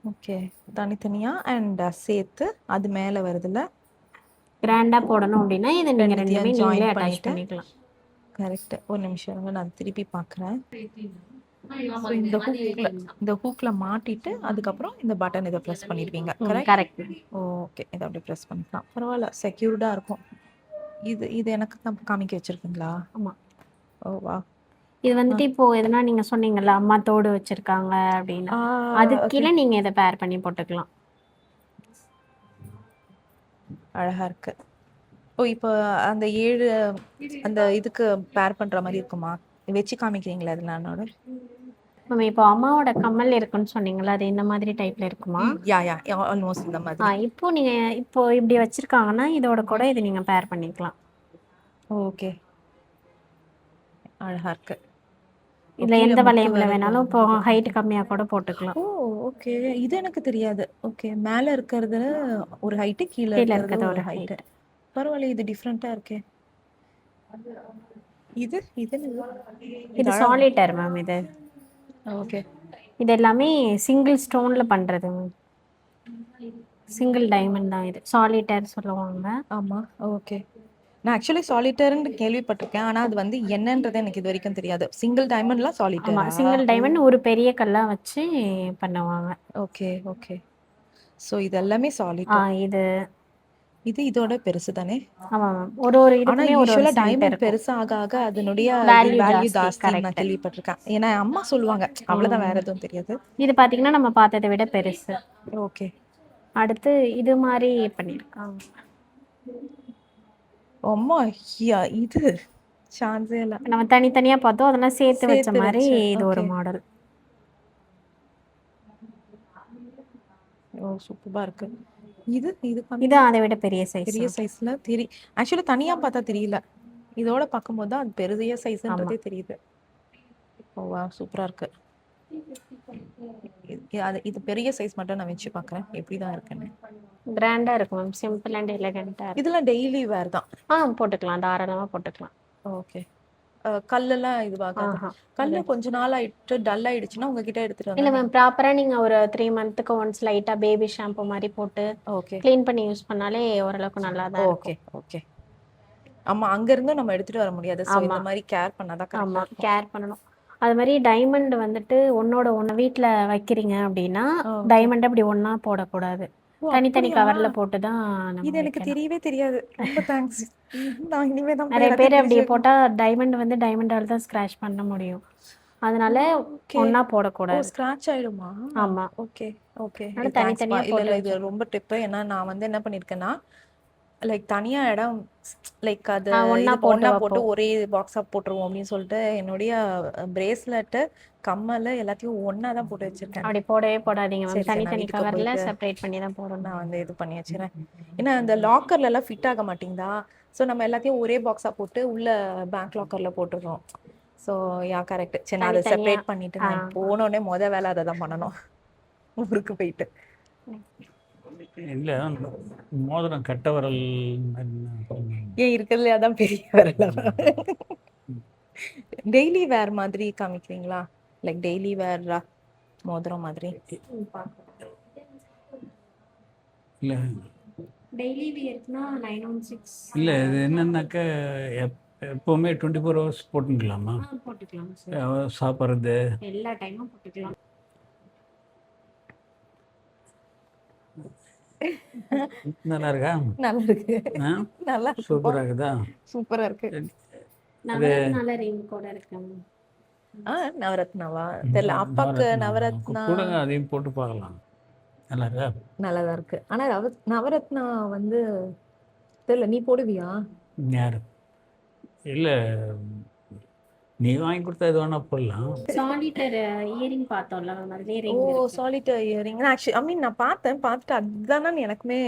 A: ஓகே. தனித்தனியா அண்ட் சேர்த்து அது மேல வருதுல்ல?
B: கிராண்டா போடணும் அப்படின்னா இதை நீங்க
A: ரெண்டுத்தையும்
B: ரெண்டுமே
A: ஜாயின்
B: நீங்களே அட்டாச்
A: பண்ணிட்டு
B: பண்ணிக்கலாம்.
A: கரெக்ட். ஒரு நிமிஷம் இருங்க, நான் திருப்பி பார்க்குறேன். ஸோ இந்த ஹூக்ல மாட்டிட்டு அதுக்கப்புறம் இந்த பட்டன் இதை ப்ரெஸ் பண்ணிடுவீங்க. கரெக்ட்?
B: கரெக்ட்.
A: ஓகே. இதை அப்படியே ப்ரெஸ் பண்ணிக்கலாம். பரவாயில்ல, செக்யூர்டாக இருக்கும். இது இது எனக்கு தான் காமிக்க வச்சிருக்கீங்களா?
B: ஆமா.
A: ஓ வா.
B: இது வந்துட்டு இப்போ எதனா நீங்க சொன்னீங்கல்ல அம்மா தோடு வச்சிருக்காங்க அப்படின்னு, அதுக்கு
A: ஓகே.
B: கீழே நீங்க இதை பேர் பண்ணி போட்டுக்கலாம்.
A: அழகா இருக்கு. ஓ இப்போ அந்த 7 அந்த இதுக்கு பேர் பண்ற மாதிரி இருக்குமா? வச்சு காமிக்கிறீங்களா அதில் நானோட?
B: மேம் இப்போ அம்மாவோட கம்மல் இருக்குன்னு சொன்னீங்கல்ல, அது இந்த மாதிரி டைப்ல இருக்குமா?
A: யா ஆல்மோஸ்ட் இந்த மாதிரி.
B: இப்போ நீங்க இப்போ இப்படி வச்சிருக்காங்கன்னா இதோட கூட இது நீங்க பேர் பண்ணிக்கலாம்.
A: ஓகே. அழகா இருக்கு.
B: இதுல
A: கீழே
B: எந்த
A: முத்து
B: வளையம்ல
A: வரது.
B: வேணாலும் இப்போ ஹைட் கம்மியா கூட போட்டுக்கலாம்.
A: ஓ ஓகே. இது எனக்கு தெரியாது. ஓகே. மேல இருக்கிறது ஒரு ஹைட்டு, கீழே
B: கீழே
A: இருக்கிறது
B: இருக்கிறது
A: ஒரு
B: ஒரு
A: ஹைட்டு.
B: ஹைட்.
A: பரவாயில்ல, இது டிஃப்ரெண்டா இருக்கே. இது இது
B: இது சாலிட்டர் மேம். இது
A: ஓகே.
B: இது எல்லாமே சிங்கிள் ஸ்டோன்ல பண்றது மேம். சிங்கிள் டைமண்ட் தான் இது. சாலிட்டர் சொல்லுவாங்க.
A: ஆமா. ஓகே. நான் ஆக்சுவலி சாலிட்டர்னு கேள்விப்பட்டிருக்கேன். ஆனா அது வந்து என்னன்றது எனக்கு இது வரைக்கும் தெரியாது. சிங்கிள் டைமண்ட்லாம்
B: ஆமா,
A: சாலிட்டரா?
B: சிங்கிள் டைமண்ட் ஒரு பெரிய கல்லா வச்சு பண்ணுவாங்க.
A: Okay okay. ஸோ இது எல்லாமே சாலிட்டர்.
B: இது
A: இது இதோட பெருசு தானே?
B: ஆமா மேம். ஒரு ஒரு
A: ஆனா
B: இதுக்குமே ஒரு ஒரு
A: யூசுவலா
B: சென்ட்
A: டைமண்ட்
B: இருக்கும்.
A: பெருசாக ஆக அதனுடைய
B: வேல்யூ
A: வேல்யூ
B: ஜாஸ்தி.
A: ஜாஸ்தின்னு நான்
B: கரெக்ட்.
A: கேள்விப்பட்டிருக்கேன். ஏன்னா அம்மா சொல்லுவாங்க. அவ்வளவுதான், வேற எதுவும் தெரியாது.
B: இது பாத்தீங்கன்னா நம்ம பார்த்ததை விட பெருசு.
A: ஓகே.
B: அடுத்து இது மாதிரி பண்ணியிருக்காங்க.
A: அம்மா இது சான்ஸே இல்ல.
B: நம்ம தனித்தனியா பார்த்தோம், அதெல்லாம் சேர்த்து வச்ச
A: சேர்த்து
B: மாதிரி
A: வச்சு.
B: இது ஒரு
A: ஓகே.
B: மாடல்.
A: ஓ சூப்பரா இருக்கு. இது இது
B: இது அதை விட பெரிய சைஸ்.
A: பெரிய சைஸ்ல ஆக்சுவலி தனியா பார்த்தா தெரியல. இதோட பார்க்கும்போது தான் அது பெரிய சைஸ்ன்றதே தெரியுது. ஓ வா, சூப்பரா இருக்கு. இது பெரிய சைஸ் மட்டும் நான் வச்சு பார்க்குறேன் எப்படிதான் இருக்குன்னு.
B: கிராண்டா இருக்கும் மேம். சிம்பிள் அண்ட் எலகண்டா இருக்கும்.
A: இதெல்லாம் டெய்லி வேர் தான்.
B: போட்டுக்கலாம், தாராளமா போட்டுக்கலாம்.
A: ஓகே. கல்லெல்லாம் இதுவாகாது. கல்லு கொஞ்ச நாள் ஆயிட்டு டல் ஆயிடுச்சுன்னா உங்ககிட்ட எடுத்துட்டு
B: இல்ல
A: வந்து.
B: மேம், ப்ராப்பரா நீங்க ஒரு 3 மந்த்துக்கு ஒன்ஸ் லைட்டா பேபி ஷாம்பு மாதிரி போட்டு
A: ஓகே
B: க்ளீன் பண்ணி யூஸ் பண்ணாலே ஓரளவுக்கு நல்லா தான்
A: ஓகே
B: இருக்கும்.
A: ஓகே. ஆமா, அங்க இருந்தும் நம்ம எடுத்துட்டு வர முடியாது. சோ இந்த மாதிரி கேர் பண்ணாதான்
B: ஆமா,
A: கரெக்டா இருக்கும்.
B: கேர் பண்ணணும். அது மாதிரி டைமண்ட் வந்துட்டு ஒன்னோட ஒன்று வீட்டில் வைக்கிறீங்க அப்படின்னா
A: Okay.
B: டைமண்ட் அப்படி ஒண்ணா போடக்கூடாது.
A: ஓ,
B: தனித்தனி
A: அப்படியா?
B: கவர்ல போட்டு தான் நம்ம
A: இது எனக்கு
B: வைக்கணும்.
A: தெரியவே தெரியாது. ரொம்ப தேங்க்ஸ். நான் இனிமே தான் போய்
B: நிறைய
A: எல்லாத்தையும்
B: பேர் அப்படி
A: தெரிஞ்சு
B: போட்டா டைமண்ட் வந்து டைமண்டால தான் ஸ்க்ராட்ச் பண்ண முடியும். அதனால
A: Okay.
B: ஒண்ணா
A: ஓ
B: போடக்கூடாது.
A: ஸ்கிராட்ச் ஆயிடுமா?
B: ஆமா.
A: Okay okay.
B: அதனால
A: தேங்க்ஸ்ப்பா.
B: தனித்தனியா
A: இல்ல
B: போட்டு
A: இல்ல, இது
B: வச்சிடணும்.
A: ரொம்ப டிப்பு. ஏன்னா நான் வந்து என்ன பண்ணிருக்கேன்னா, லைக் தனியா இடம், லைக் அது
B: ஒண்ணா
A: இது
B: போட்டு
A: ஒண்ணா போட்டு
B: வைப்போம்.
A: ஒரே பாக்ஸா போட்டுருவோம் அப்படின்னு சொல்லிட்டு என்னுடைய பிரேஸ்லெட்டு, கம்மல் எல்லாத்தையும் ஒண்ணா தான் போட்டு வச்சிருக்கேன்.
B: அப்படி போடவே போடாதீங்க மேம்.
A: சரி சரி, நான்
B: தனித்தனி
A: வீட்டுக்கு
B: கவர்ல
A: போயிட்டு
B: செப்பரேட் பண்ணி தான் போடணும்.
A: நான் வந்து இது பண்ணி வச்சிடறேன். ஏன்னா அந்த லாக்கர்ல எல்லாம் ஃபிட் ஆக மாட்டேங்குதா? ஸோ நம்ம எல்லாத்தையும் ஒரே பாக்ஸா போட்டு உள்ள பேங்க் லாக்கர்ல போட்டுடுறோம். So yeah correct. சரி, நான் அதை
B: தனித்தனியா.
A: செப்பரேட் பண்ணிட்டு நான் போனோடனே வேலை அதை தான் பண்ணணும். ஊருக்கு போயிட்டு.
C: இல்லை மோதிரம் கட்ட விரல்
A: ஏன் இருக்கிறதுல அதான் பெரிய வரல. டெய்லி வேர் மாதிரி காமிக்கிறீங்களா? லைக் டெய்லி வேர்ரா மோதிரம் மாதிரி.
C: இல்லை
B: டெய்லி வியர்னா 916
C: இல்லை இது என்னன்னாக்க எப்போவுமே 24 ஹவர்ஸ் போட்டுக்கலாமா?
B: போட்டுக்கலாம்.
C: சாப்பிட்றது
B: எல்லா டைமும் போட்டுக்கலாம்.
C: நல்லா இருக்கா?
A: நல்லா இருக்கு.
C: ஆ
A: நல்லா இருக்கு.
C: சூப்பராக இருக்குதா?
A: சூப்பரா இருக்கு.
B: நவரத்னால ரிங் கூட இருக்கு.
A: நவரத்னாவா தெரியல. அப்பாக்கு நவரத்னா
C: கொடுங்க, அதையும் போட்டு பார்க்கலாம். நல்லா இருக்கா?
A: நல்லாதான் இருக்கு. ஆனா நவரத்னா வந்து தெரியல, நீ போடுவியா?
C: யார்? இல்லை நீ வாங்கி கொடுத்தா இது வேணா போடலாம்.
D: சாலிட்டர் இயரிங் பார்த்தோம்ல மேம், அதுலேயே
A: ஓ
D: ரிங் இருக்கு.
A: சாலிட்டர் இயரிங் ஆக்சுவலி ஐ மீன் நான் பார்த்துட்டு அதுதான் எனக்குமே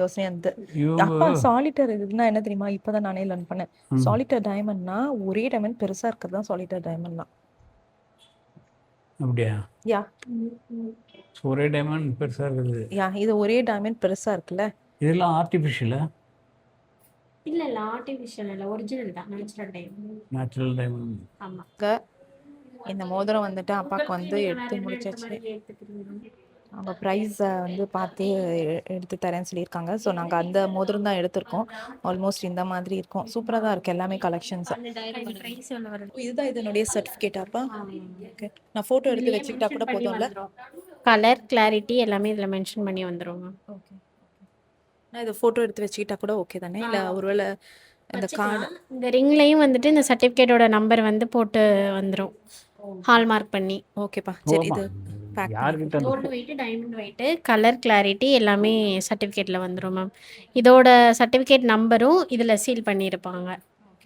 A: யோசனையா இருந்தது.
C: இவங்க
A: அப்பா சாலிட்டர் இதுனா என்ன தெரியுமா, இப்பதான் நானே லேர்ன் பண்ணேன்.
C: ம்,
A: சாலிட்டர் டைமண்ட்னா ஒரே டைமண்ட் பெருசா இருக்கிறது தான் சாலிட்டர் டைமண்ட்னா.
C: அப்படியா?
A: யா
C: ஒரே டைமண்ட் பெருசாக இருக்குது.
A: யா இது ஒரே டைமண்ட் பெருசா இருக்குல்ல.
C: இதெல்லாம் ஆர்டிஃபிஷியலா?
D: இல்லை இல்லை, ஆர்டிஃபிஷியல் இல்லை, ஒரிஜினல் தான், நேச்சுரல் டைம்.
C: Natural diamond.
D: ஆமாம்.
A: இந்த மோதிரம் வந்துட்டு அப்பாவுக்கு வந்து எடுத்து முடிச்சாச்சு. அவங்க ப்ரைஸை வந்து பார்த்து எடுத்து தரேன்னு சொல்லியிருக்காங்க. ஸோ நாங்கள் அந்த மோதிரம் தான் எடுத்திருக்கோம். ஆல்மோஸ்ட் இந்த மாதிரி இருக்கும். சூப்பராக தான் இருக்குது எல்லாமே கலெக்ஷன்ஸ். இதுதான் இதனுடைய சர்டிஃபிகேட்டாப்பா. ஓகே, நான் ஃபோட்டோ எடுத்து வச்சுக்கிட்டா கூட போதும்ல.
D: கலர் கிளாரிட்டி எல்லாமே இதில் மென்ஷன் பண்ணி வந்துடும் மேம்.
A: ஓகே, நான் இதை ஃபோட்டோ எடுத்து வச்சுக்கிட்டா கூட ஓகே தானே? இல்லை ஒருவேளை இந்த கார்டு
D: இந்த ரிங்லையும் வந்துட்டு இந்த சர்டிஃபிகேட்டோட நம்பர் வந்து போட்டு வந்துடும், ஹால்மார்க் பண்ணி.
A: ஓகேப்பா, சரி இது பேக் பண்ணி
C: யார்கிட்ட அந்த
D: gold weight, diamond weight, colour clarity எல்லாமே சர்டிஃபிகேட்டில் வந்துடும் மேம். இதோட சர்டிஃபிகேட் நம்பரும் இதில் சீல் பண்ணியிருப்பாங்க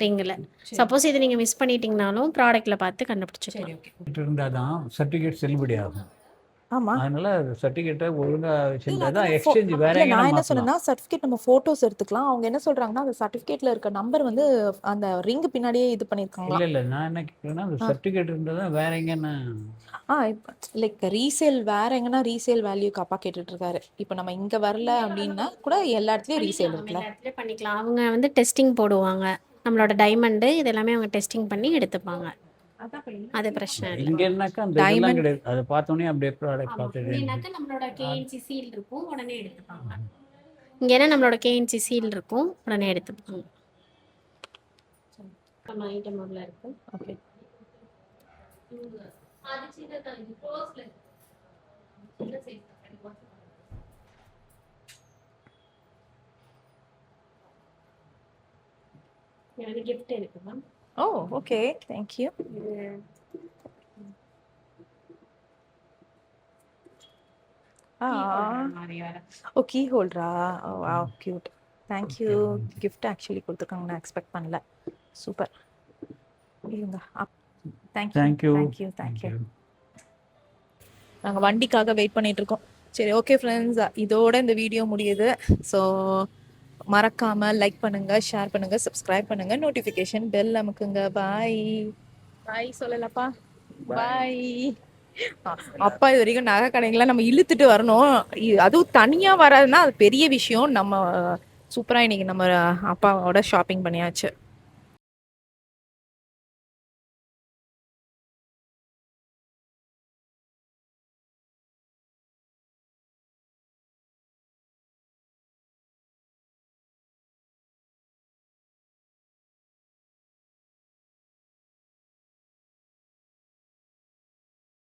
D: ரிங்கில். சப்போஸ் இது நீங்கள் மிஸ் பண்ணிட்டீங்கனாலும் ப்ராடக்ட்டில் பார்த்து கண்டுபிடிச்சிக்கலாம்.
A: சரி ஓகே.
C: இருந்தால் தான் சர்டிஃபிகேட் செல்லுபடி ஆகும்.
A: ஆமாம்.
C: அதனால சர்டிஃபிகேட்டை ஒழுங்காக
A: இல்ல
C: வச்சுருந்தா தான்
A: அதான்
C: எக்ஸ்சேஞ்ச் வேற
A: இல்ல
C: எங்கேனா
A: நான் என்ன
C: மாற்றலாம்.
A: சொன்னேன்னா சர்டிஃபிகேட் நம்ம ஃபோட்டோஸ் எடுத்துக்கலாம். அவங்க என்ன சொல்றாங்கன்னா அந்த சர்டிஃபிகேட்ல இருக்க நம்பர் வந்து அந்த ரிங் பின்னாடியே இது பண்ணியிருக்காங்களா.
C: இல்லை இல்லை, நான் என்ன கேட்குறேன்னா அந்த சர்டிஃபிகேட் இருந்தால் தான் வேற எங்கேன்னா.
A: லைக் ரீசேல் வேற எங்கன்னா ரீசேல் வேல்யூக்கு அப்பா கேட்டுட்டு இருக்காரு. இப்போ நம்ம இங்க வரல அப்படின்னா கூட எல்லா இடத்துலயும் ரீசேல் இருக்குல்ல.
D: எல்லா இடத்துலயும் பண்ணிக்கலாம். அவங்க வந்து டெஸ்டிங் போடுவாங்க, நம்மளோட டைமண்டு இது எல்லாமே அவங்க டெஸ்டிங் பண்ணி எடுத்துப்பாங்க. அது பிரச்சனை இல்லை.
C: இங்கேனாக்கா அந்த இதெல்லாம்
A: டைமண்ட்
C: கிடையாது. அதை பார்த்தோன்னே அப்படியே ப்ராடக்ட்
D: ஆமாம்,
C: பார்த்துட்டு
D: இங்கேனாக்கா நம்மளோட கேஎன்சி சீல் இருக்கும், உடனே எடுத்துப்பாங்க. இங்கேனா நம்மளோட கேஎன்சி சீல் இருக்கும், உடனே எடுத்துப்பாங்க. நம்ம ஐட்டம் உள்ள இருக்கு.
A: ஓகே.
D: எனக்கு gift இருக்கு மேம்.
A: ஓ ஓகே, தேங்க்யூ. ஆ
D: மாதிரி வேற.
A: ஓ கீ ஹோல்டரா. ஓ wow cute. Thank you. Gift actually கொடுத்துருக்காங்க, நான் எக்ஸ்பெக்ட் பண்ணல. சூப்பர். இருங்க. Thank you
C: thank you
A: thank you thank you.
C: Thank you.
A: நாங்கள் வண்டிக்காக வெயிட் பண்ணிட்டு இருக்கோம். சரி ஓகே ஃப்ரெண்ட்ஸ், இதோட இந்த வீடியோ முடியுது. ஸோ மறக்காம லைக் பண்ணுங்க, ஷேர் பண்ணுங்க, சப்ஸ்கிரைப் பண்ணுங்க, நோட்டிஃபிகேஷன் பெல் அமுக்குங்க. பாய் பாய் சொல்லலப்பா. பாய். அப்பா இது வரைக்கும் நகை கடைகளை நம்ம இழுத்துட்டு வரணும். அதுவும் தனியாக வராதுன்னா அது பெரிய விஷயம். நம்ம சூப்பராக இன்னைக்கு நம்ம அப்பாவோட ஷாப்பிங் பண்ணியாச்சு.